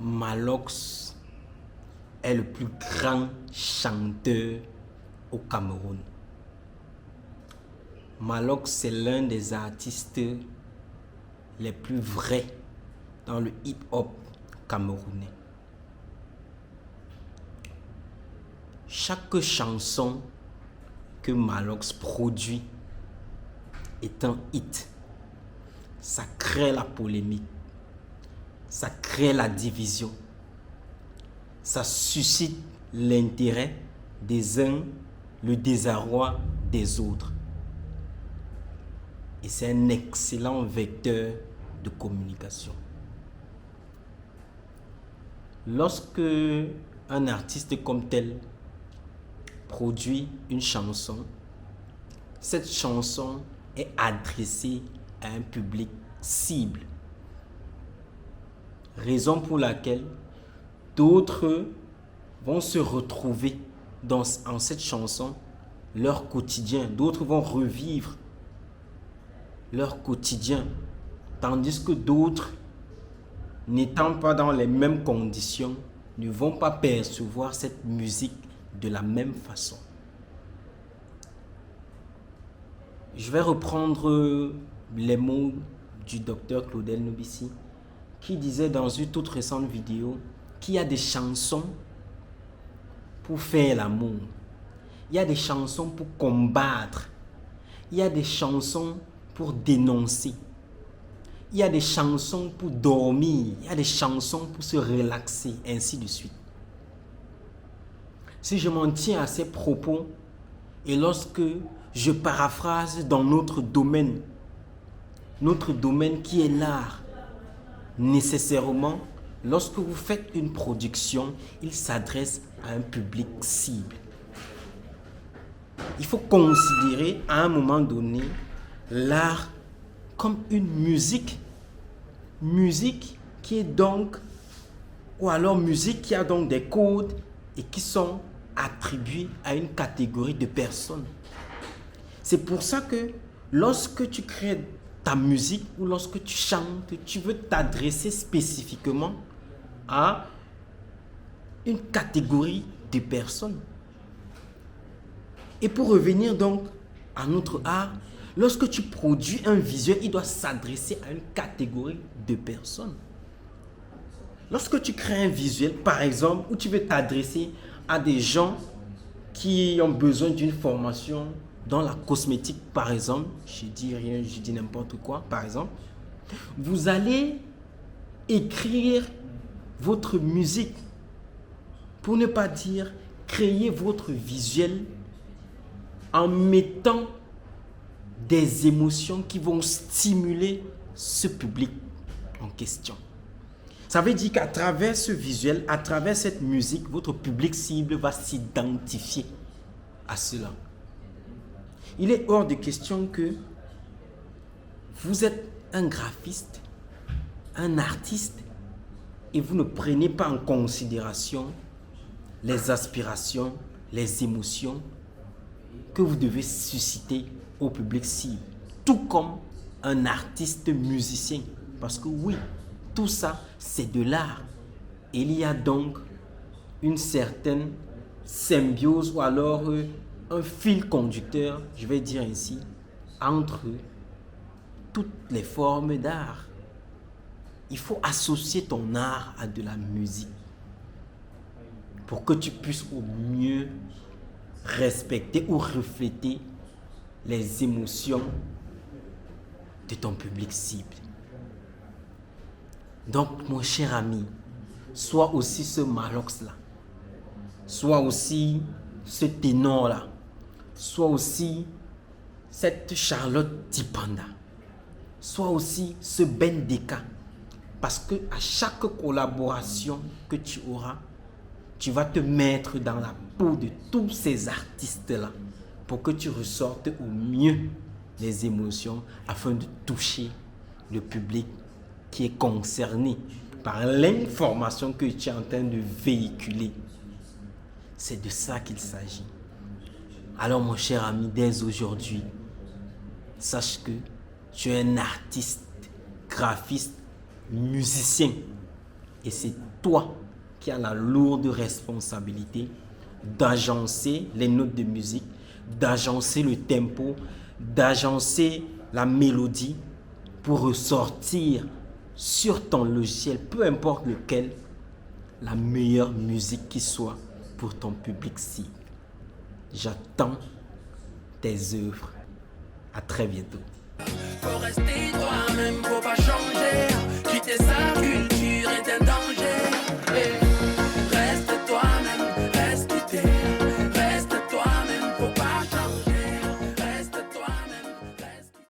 Malox est le plus grand chanteur au Cameroun. Malox, c'est l'un des artistes les plus vrais dans le hip-hop camerounais. Chaque chanson que Malox produit est un hit. Ça crée la polémique, ça crée la division, ça suscite l'intérêt des uns, le désarroi des autres. Et c'est un excellent vecteur de communication. Lorsque un artiste comme tel produit une chanson, cette chanson est adressée à un public cible. Raison pour laquelle d'autres vont se retrouver en cette chanson, leur quotidien. D'autres vont revivre leur quotidien, tandis que d'autres, n'étant pas dans les mêmes conditions, ne vont pas percevoir cette musique de la même façon. Je vais reprendre les mots du docteur Claudel Nobissi, qui disait dans une toute récente vidéo qu'il y a des chansons pour faire l'amour, il y a des chansons pour combattre, il y a des chansons pour dénoncer, il y a des chansons pour dormir, il y a des chansons pour se relaxer, ainsi de suite. Si je m'en tiens à ces propos, et lorsque je paraphrase dans notre domaine qui est l'art, nécessairement, lorsque vous faites une production, il s'adresse à un public cible. Il faut considérer à un moment donné l'art comme une musique qui est donc, ou alors musique qui a donc des codes et qui sont attribués à une catégorie de personnes. C'est pour ça que lorsque tu crées ta musique ou lorsque tu chantes, tu veux t'adresser spécifiquement à une catégorie de personnes. Et pour revenir donc à notre art, lorsque tu produis un visuel, il doit s'adresser à une catégorie de personnes. Lorsque tu crées un visuel, par exemple, où tu veux t'adresser à des gens qui ont besoin d'une formation dans la cosmétique, par exemple, je dis rien, je dis n'importe quoi, par exemple, vous allez écrire votre musique, pour ne pas dire créer votre visuel en mettant des émotions qui vont stimuler ce public en question. Ça veut dire qu'à travers ce visuel, à travers cette musique, votre public cible va s'identifier à cela. Il est hors de question que vous êtes un graphiste, un artiste, et vous ne prenez pas en considération les aspirations, les émotions que vous devez susciter au public cible, tout comme un artiste musicien. Parce que oui, tout ça, c'est de l'art. Il y a donc une certaine symbiose ou alors un fil conducteur, je vais dire ainsi, entre toutes les formes d'art. Il faut associer ton art à de la musique pour que tu puisses au mieux respecter ou refléter les émotions de ton public cible. Donc, mon cher ami, sois aussi ce Malox-là, sois aussi ce ténor-là, sois aussi cette Charlotte Tipanda, sois aussi ce Ben Deka, parce que à chaque collaboration que tu auras, tu vas te mettre dans la peau de tous ces artistes-là pour que tu ressortes au mieux les émotions afin de toucher le public qui est concerné par l'information que tu es en train de véhiculer. C'est de ça qu'il s'agit. Alors mon cher ami, dès aujourd'hui, sache que tu es un artiste, graphiste, musicien. Et c'est toi qui as la lourde responsabilité d'agencer les notes de musique, d'agencer le tempo, d'agencer la mélodie pour ressortir sur ton logiciel, peu importe lequel, la meilleure musique qui soit pour ton public cible. J'attends tes œuvres. À très bientôt. Faut rester toi-même, faut pas changer. Quitter sa culture.